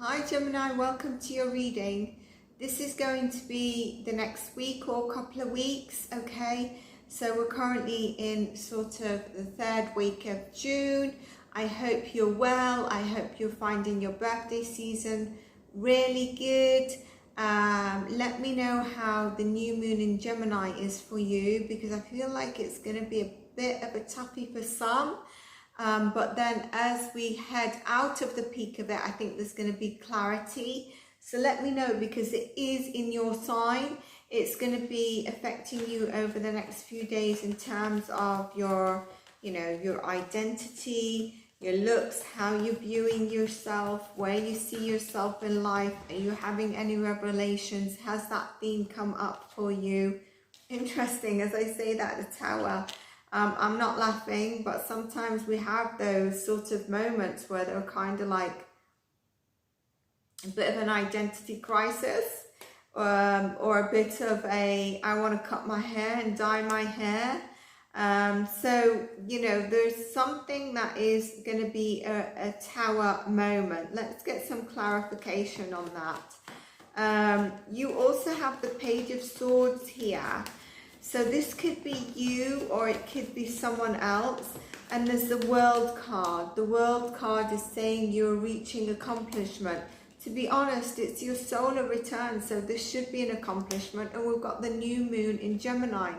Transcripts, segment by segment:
Hi Gemini, welcome to your reading. This is going to be the next week or couple of weeks, okay? So we're currently in sort of the third week of June. I hope you're well. I hope you're finding your birthday season really good. Let me know how the new moon in Gemini is for you, because I feel like it's going to be a bit of a toughie for some. But then as we head out of the peak of it, I think there's going to be clarity. So let me know, because it is in your sign. It's going to be affecting you over the next few days in terms of your, your identity, your looks, how you're viewing yourself, where you see yourself in life. Are you having any revelations? Has that theme come up for you? Interesting, as I say that, the Tower. I'm not laughing, but sometimes we have those sort of moments where they're kind of like a bit of an identity crisis, or a bit of a, I want to cut my hair and dye my hair. So, there's something that is going to be a Tower moment. Let's get some clarification on that. You also have the Page of Swords here. So this could be you, or it could be someone else. And there's the World card. The World card is saying you're reaching accomplishment. To be honest, it's your solar return, so this should be an accomplishment. And we've got the new moon in Gemini,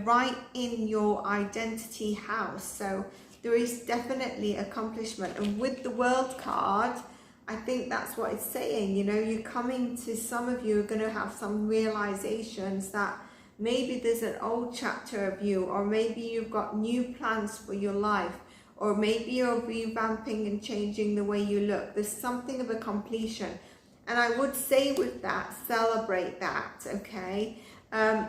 right in your identity house. So there is definitely accomplishment. And with the World card, I think that's what it's saying. You're coming to, some of you are going to have some realizations that maybe there's an old chapter of you, or maybe you've got new plans for your life, or maybe you're revamping and changing the way you look. There's something of a completion. And I would say with that, celebrate that, okay?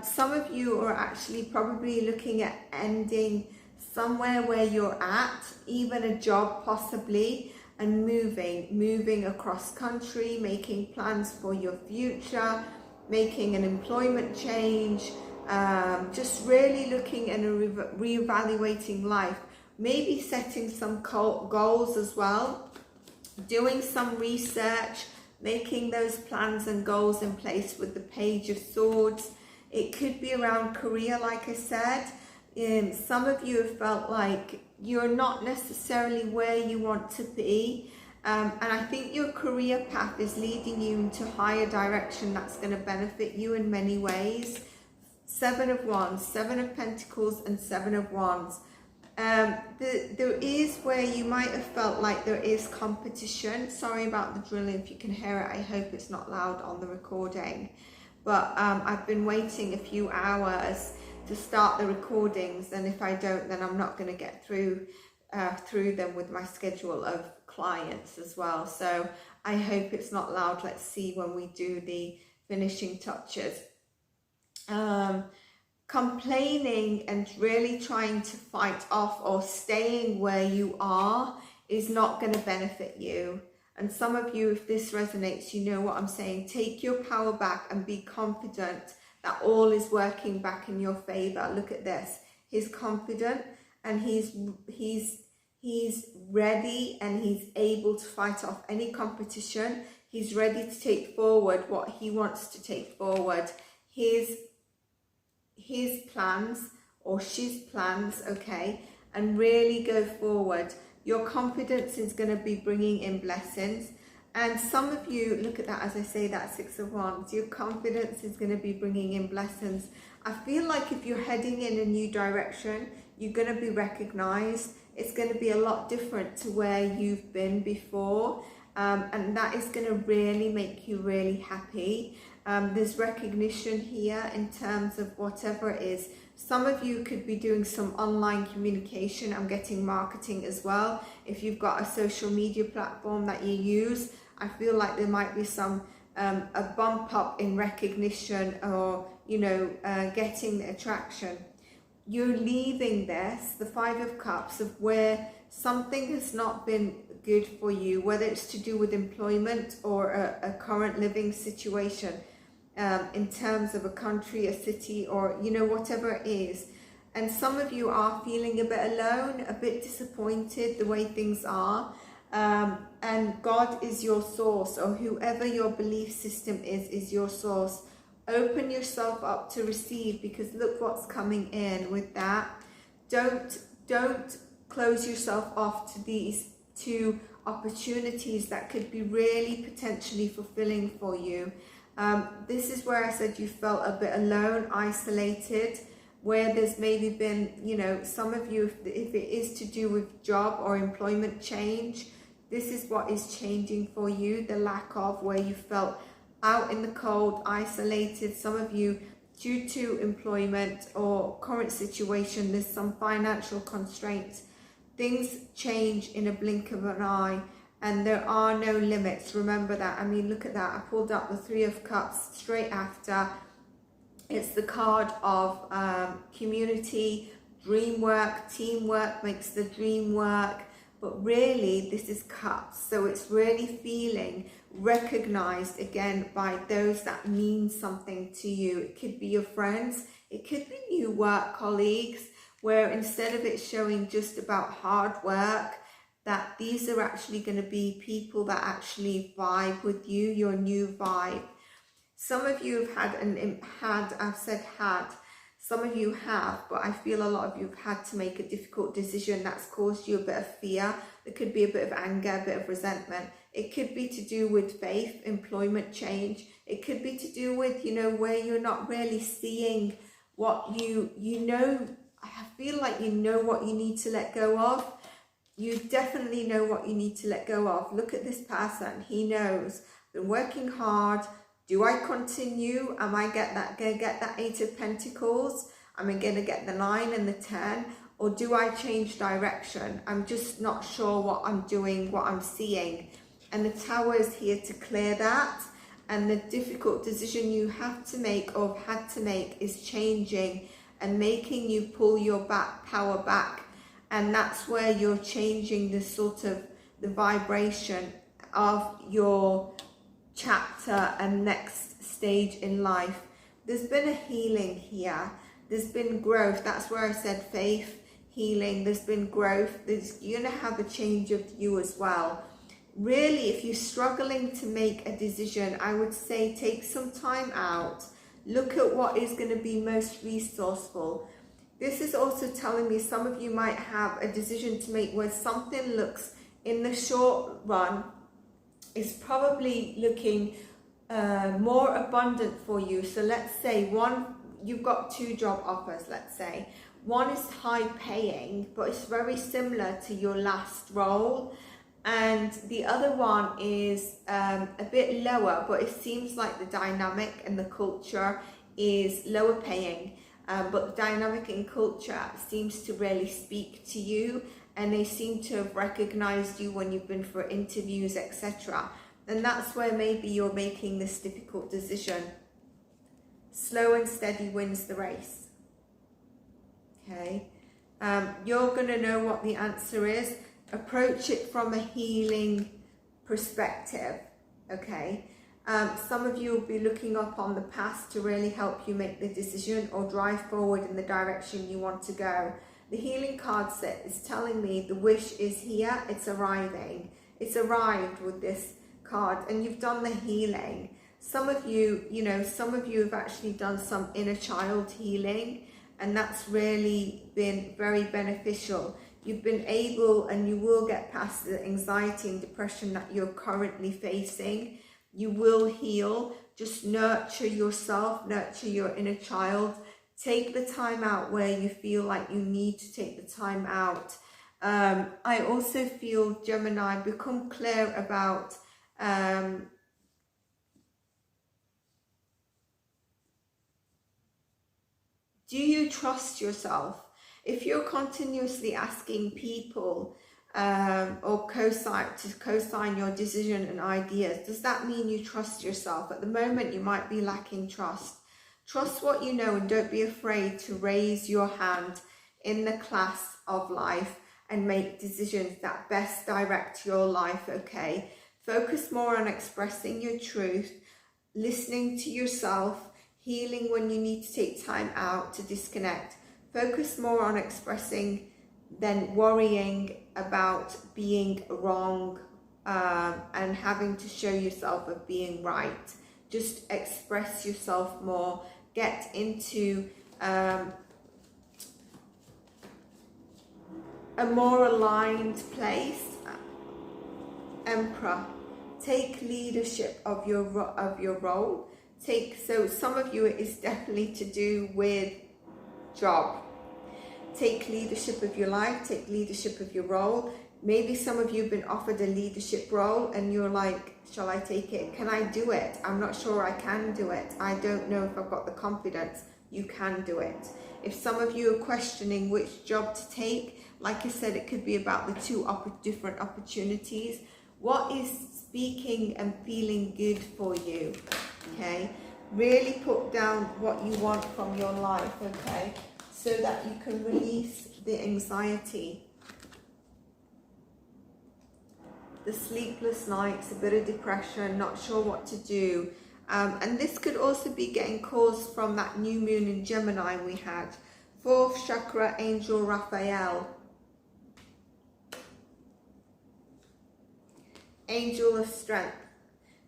Some of you are actually probably looking at ending somewhere where you're at, even a job possibly, and moving across country, making plans for your future, making an employment change, just really looking and reevaluating life, maybe setting some goals as well, doing some research, making those plans and goals in place with the Page of Swords. It could be around career, like I said. Some of you have felt like you're not necessarily where you want to be. And I think your career path is leading you into higher direction that's going to benefit you in many ways. 7 of Wands, 7 of Pentacles, and 7 of Wands. There is where you might have felt like there is competition. Sorry about the drilling, if you can hear it. I hope it's not loud on the recording. But I've been waiting a few hours to start the recordings, and if I don't, then I'm not going to get through them with my schedule of clients as well. So I hope it's not loud. Let's see when we do the finishing touches. Complaining and really trying to fight off or staying where you are is not going to benefit you. And some of you, if this resonates, you know what I'm saying. Take your power back and be confident that all is working back in your favor. Look at this. He's confident, and he's ready, and he's able to fight off any competition. He's ready to take forward what he wants to take forward. His plans, or she's plans, okay, and really go forward. Your confidence is going to be bringing in blessings. And some of you, look at that, as I say that, 6 of Wands, your confidence is going to be bringing in blessings. I feel like if you're heading in a new direction, you're going to be recognized. It's going to be a lot different to where you've been before. And that is going to really make you really happy. There's recognition here in terms of whatever it is. Some of you could be doing some online communication. I'm getting marketing as well. If you've got a social media platform that you use, I feel like there might be some a bump up in recognition, or getting the attraction. You're leaving this, the 5 of Cups, of where something has not been good for you, whether it's to do with employment or a current living situation, in terms of a country, a city, or whatever it is. And some of you are feeling a bit alone, a bit disappointed the way things are. and God is your source, or whoever your belief system is your source. Open yourself up to receive, because look what's coming in with that. Don't close yourself off to these two opportunities that could be really potentially fulfilling for you. This is where I said you felt a bit alone, isolated, where there's maybe been, you know, some of you, if it is to do with job or employment change, this is what is changing for you, the lack of, where you felt out in the cold, isolated. Some of you, due to employment or current situation, there's some financial constraints. Things change in a blink of an eye, and there are no limits. Remember that. I mean, look at that. I pulled up the Three of Cups straight after. It's the card of community, dream work, teamwork makes the dream work. But really, this is cups. So it's really feeling recognized again by those that mean something to you. It could be your friends. It could be new work colleagues, where instead of it showing just about hard work, that these are actually going to be people that actually vibe with you, your new vibe. Some of you have some of you have, but I feel a lot of you have had to make a difficult decision that's caused you a bit of fear. There could be a bit of anger, a bit of resentment. It could be to do with faith, employment change. It could be to do with, you know, where you're not really seeing what you know. I feel like you know what you need to let go of. You definitely know what you need to let go of. Look at this person. He knows. Been working hard. Do I continue? Am I gonna get that Eight of Pentacles? Am I gonna get the 9 and the 10? Or do I change direction? I'm just not sure what I'm doing, what I'm seeing. And the Tower is here to clear that. And the difficult decision you have to make or had to make is changing and making you pull your power back. And that's where you're changing the sort of the vibration of your chapter and next stage in life. There's been a healing here. There's been growth. That's where I said faith, healing. There's been growth. You're going to have a change of you as well. Really, if you're struggling to make a decision, I would say take some time out. Look at what is going to be most resourceful. This is also telling me some of you might have a decision to make where something looks in the short run is probably looking more abundant for you. So let's say you've got 2 job offers, let's say. One is high paying, but it's very similar to your last role. And the other one is a bit lower, but it seems like the dynamic and the culture is lower paying. But the dynamic and culture seems to really speak to you, and they seem to have recognized you when you've been for interviews, etc. And that's where maybe you're making this difficult decision. Slow and steady wins the race. Okay. You're going to know what the answer is. Approach it from a healing perspective. Okay. Some of you will be looking up on the past to really help you make the decision or drive forward in the direction you want to go. The healing card set is telling me the wish is here. It's arriving. It's arrived with this card, and you've done the healing. Some of you, some of you have actually done some inner child healing, and that's really been very beneficial. You've been able, and you will get past the anxiety and depression that you're currently facing. You will heal. Just nurture yourself, nurture your inner child. Take the time out where you feel like you need to take the time out. I also feel, Gemini, become clear about do you trust yourself? If you're continuously asking people or co-sign your decision and ideas, does that mean you trust yourself? At the moment, you might be lacking trust. Trust what you know, and don't be afraid to raise your hand in the class of life and make decisions that best direct your life, okay? Focus more on expressing your truth, listening to yourself, healing when you need to take time out to disconnect. Focus more on expressing than worrying about being wrong and having to show yourself of being right. Just express yourself more, get into a more aligned place. Emperor, take leadership of your role. So some of you, it is definitely to do with job. Take leadership of your life, take leadership of your role. Maybe some of you have been offered a leadership role and you're like, shall I take it? Can I do it? I'm not sure I can do it. I don't know if I've got the confidence. You can do it. If some of you are questioning which job to take, like I said, it could be about the two different opportunities. What is speaking and feeling good for you? Okay, really put down what you want from your life, okay, so that you can release the anxiety, the sleepless nights, a bit of depression, not sure what to do. And this could also be getting caused from that new moon in Gemini we had. 4th chakra, Angel Raphael. Angel of strength.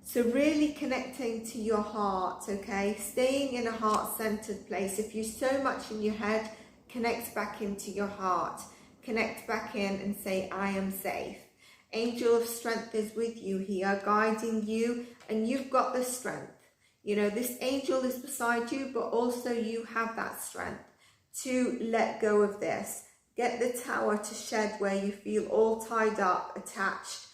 So really connecting to your heart, okay? Staying in a heart-centered place. If you're so much in your head, connect back into your heart. Connect back in and say, I am safe. Angel of strength is with you here, guiding you, and you've got the strength. You know, this angel is beside you, but also you have that strength to let go of this. Get the tower to shed where you feel all tied up, attached.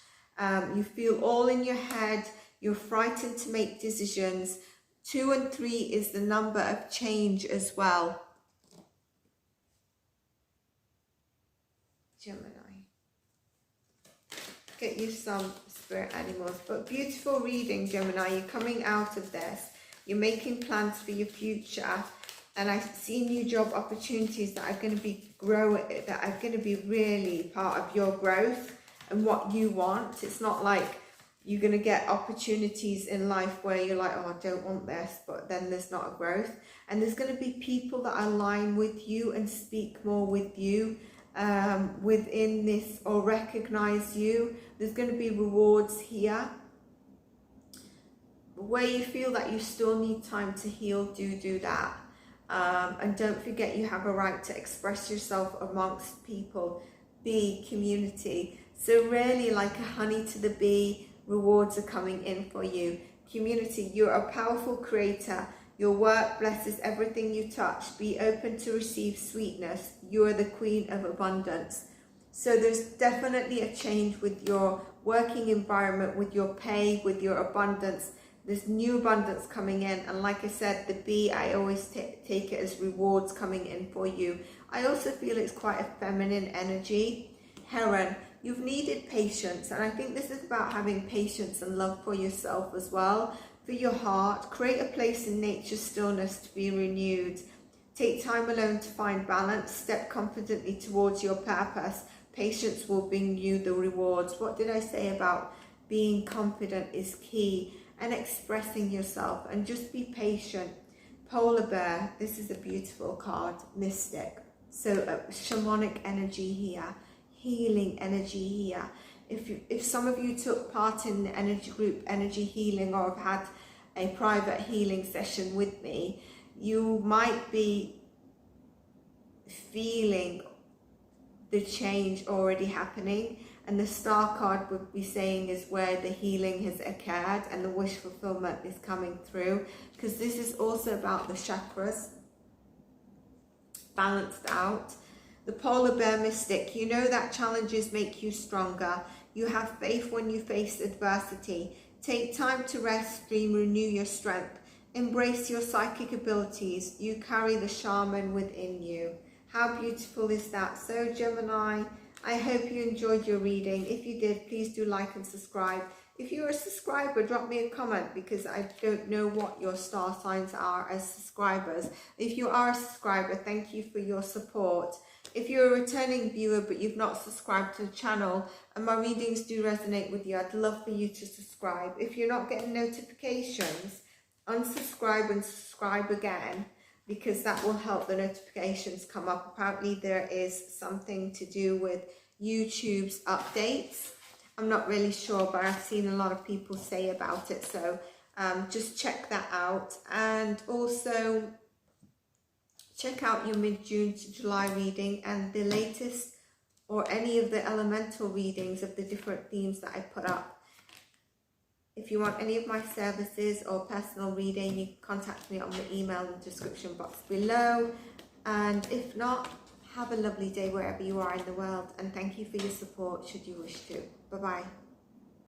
You feel all in your head. You're frightened to make decisions. 2 and 3 is the number of change as well. Gemini. Get you some spirit animals. But beautiful reading, Gemini. You're coming out of this. You're making plans for your future. And I see new job opportunities that are going to be that are going to be really part of your growth and what you want. It's not like you're going to get opportunities in life where you're like, oh, I don't want this, but then there's not a growth. And there's going to be people that align with you and speak more with you within this, or recognize you. There's going to be rewards here. Where you feel that you still need time to heal, do that. And don't forget, you have a right to express yourself amongst people. Be community. So really, like a honey to the bee, rewards are coming in for you. Community, you're a powerful creator. Your work blesses everything you touch. Be open to receive sweetness. You are the queen of abundance. So there's definitely a change with your working environment, with your pay, with your abundance. There's new abundance coming in. And like I said, the bee, I always take it as rewards coming in for you. I also feel it's quite a feminine energy. Heron, you've needed patience. And I think this is about having patience and love for yourself as well. For your heart, create a place in nature's stillness to be renewed. Take time alone to find balance. Step confidently towards your purpose. Patience will bring you the rewards. What did I say about being confident is key? And expressing yourself, and just be patient. Polar bear, this is a beautiful card. Mystic, so shamanic energy here, healing energy here. If some of you took part in the energy group energy healing, or have had a private healing session with me, you might be feeling the change already happening. And the star card would be saying is where the healing has occurred and the wish fulfillment is coming through. Because this is also about the chakras balanced out. The polar bear mystic, you know that challenges make you stronger. You have faith when you face adversity. Take time to rest, dream, renew your strength. Embrace your psychic abilities. You carry the shaman within you. How beautiful is that? So Gemini, I hope you enjoyed your reading. If you did, please do like and subscribe. If you're a subscriber, drop me a comment, because I don't know what your star signs are as subscribers. If you are a subscriber, thank you for your support. If you're a returning viewer but you've not subscribed to the channel and my readings do resonate with you, I'd love for you to subscribe. If you're not getting notifications, unsubscribe and subscribe again, because that will help the notifications come up. Apparently there is something to do with YouTube's updates, I'm not really sure, but I've seen a lot of people say about it. So just check that out. And also check out your mid-June to July reading and the latest or any of the elemental readings of the different themes that I put up. If you want any of my services or personal reading, you can contact me on the email in the description box below. And if not, have a lovely day wherever you are in the world. And thank you for your support should you wish to. Bye-bye.